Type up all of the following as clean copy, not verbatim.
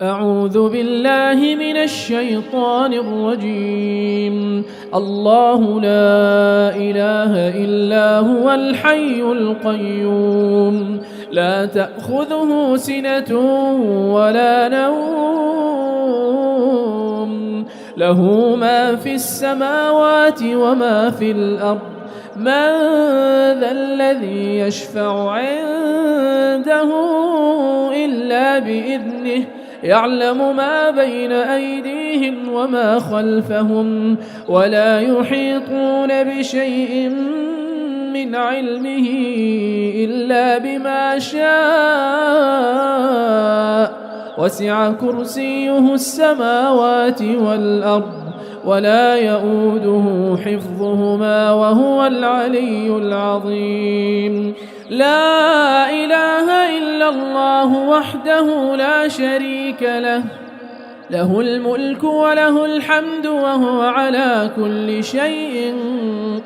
أعوذ بالله من الشيطان الرجيم. الله لا إله إلا هو الحي القيوم، لا تأخذه سنة ولا نوم، له ما في السماوات وما في الأرض. من ذا الذي يشفع عنده إلا بإذنه، يعلم ما بين أيديهم وما خلفهم، ولا يحيطون بشيء من علمه إلا بما شاء. وسع كرسيه السماوات والأرض، ولا يؤوده حفظهما وهو العلي العظيم. لا إله إلا الله وحده لا شريك له، له الملك وله الحمد وهو على كل شيء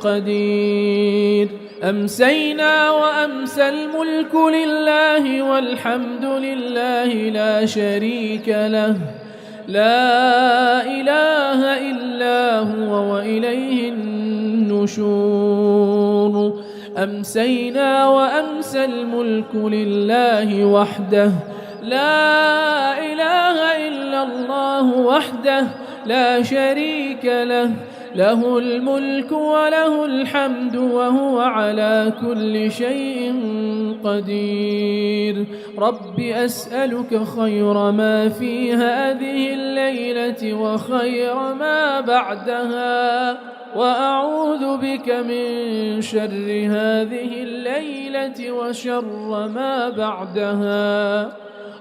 قدير. أمسينا وأمسى الملك لله والحمد لله لا شريك له، لا إله إلا هو وإليه النشور. أمسينا وأمسى الملك لله وحده، لا إله إلا الله وحده لا شريك له، له الملك وله الحمد وهو على كل شيء قدير. رب أسألك خير ما في هذه الليلة وخير ما بعدها، وأعوذ بك من شر هذه الليلة وشر ما بعدها.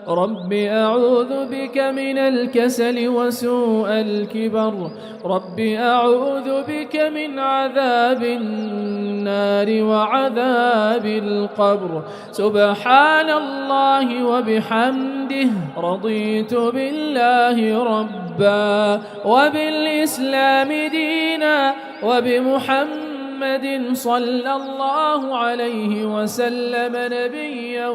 رب أعوذ بك من الكسل وسوء الكبر، رب أعوذ بك من عذاب النار وعذاب القبر. سبحان الله وبحمده، رضيت بالله ربا وبالإسلام دينا وبمحمد صلى الله عليه وسلم نبيا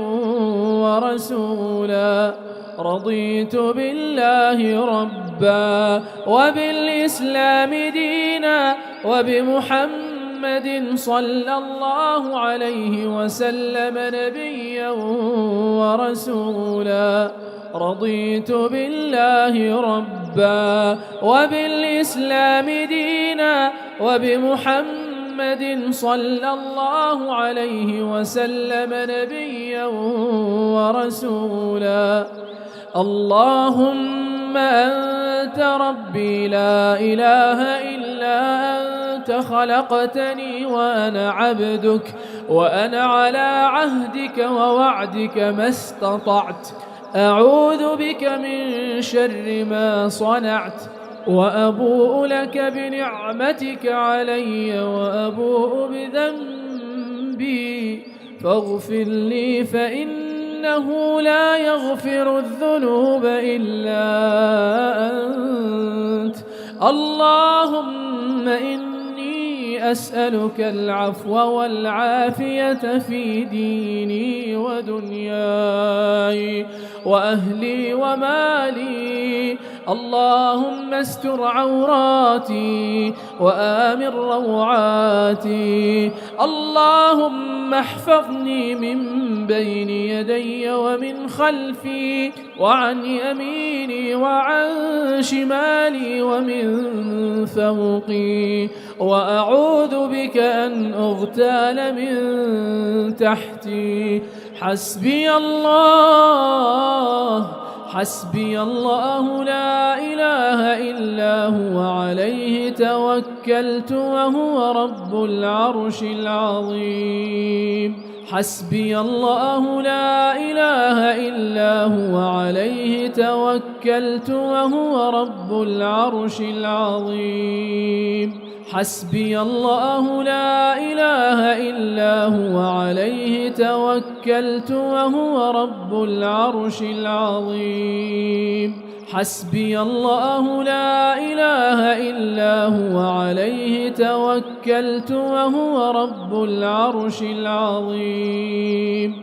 ورسولا. رضيت بالله ربا وبالإسلام دينا وبمحمد صلى الله عليه وسلم نبيا ورسولا. رضيت بالله ربا وبالإسلام دينا وبمحمد صلى الله عليه وسلم نبيا ورسولا. اللهم أنت ربي لا إله إلا أنت، خلقتني وأنا عبدك، وأنا على عهدك ووعدك ما استطعت. أعوذ بك من شر ما صنعت، وأبوء لك بنعمتك علي وأبوء بذنبي، فاغفر لي فإنه لا يغفر الذنوب إلا أنت. اللهم إني أسألك العفو والعافية في ديني ودنياي وأهلي ومالي. اللهم استر عوراتي وآمن روعاتي. اللهم احفظني من بين يدي ومن خلفي وعن يميني وعن شمالي ومن فوقي، وأعوذ بك أن أغتال من تحتي. حسبي الله، حسبي الله لا إله إلا هو، عليه توكلت وهو رب العرش العظيم. حسبي الله لا إله إلا هو، عليه توكلت وهو رب العرش العظيم. حسبي الله لا إله إلا هو، عليه توكلت وهو رب العرش العظيم. حسبي الله لا إله إلا هو، عليه توكلت وهو رب العرش العظيم.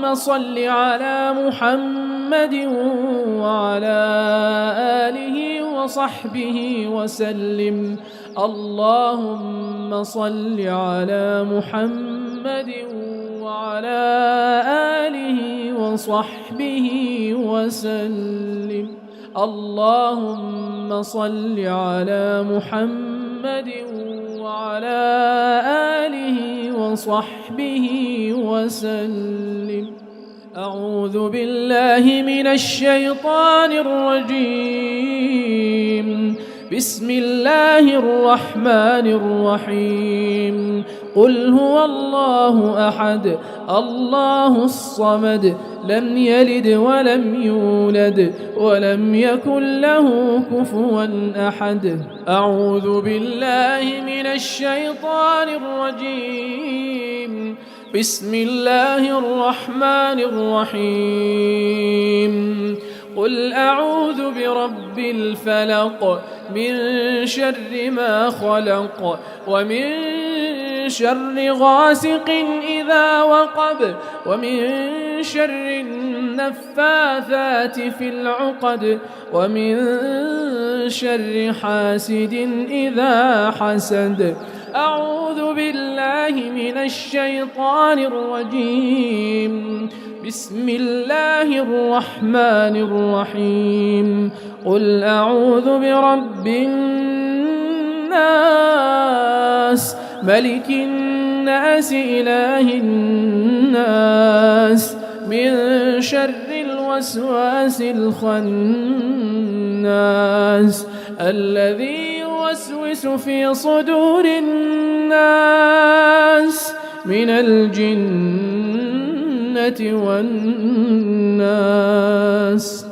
اللهم صل على محمد وعلى آله وصحبه وسلم. اللهم صل على محمد وعلى آله وصحبه وسلم. اللهم صل على محمد وعلى آله وصحبه وسلم. أعوذ بالله من الشيطان الرجيم. بسم الله الرحمن الرحيم. قل هو الله أحد الله الصمد لم يلد ولم يولد ولم يكن له كفوا أحد. أعوذ بالله من الشيطان الرجيم. بسم الله الرحمن الرحيم. قل أعوذ برب الفلق من شر ما خلق ومن شر غاسق إذا وقب ومن شر النفاثات في العقد ومن شر حاسد إذا حسد. أعوذ بالله من الشيطان الرجيم. بسم الله الرحمن الرحيم. قل أعوذ برب الناس ملك الناس إله الناس من شر الوسواس الخناس الذي يوسوس في صدور الناس من الجنة والناس.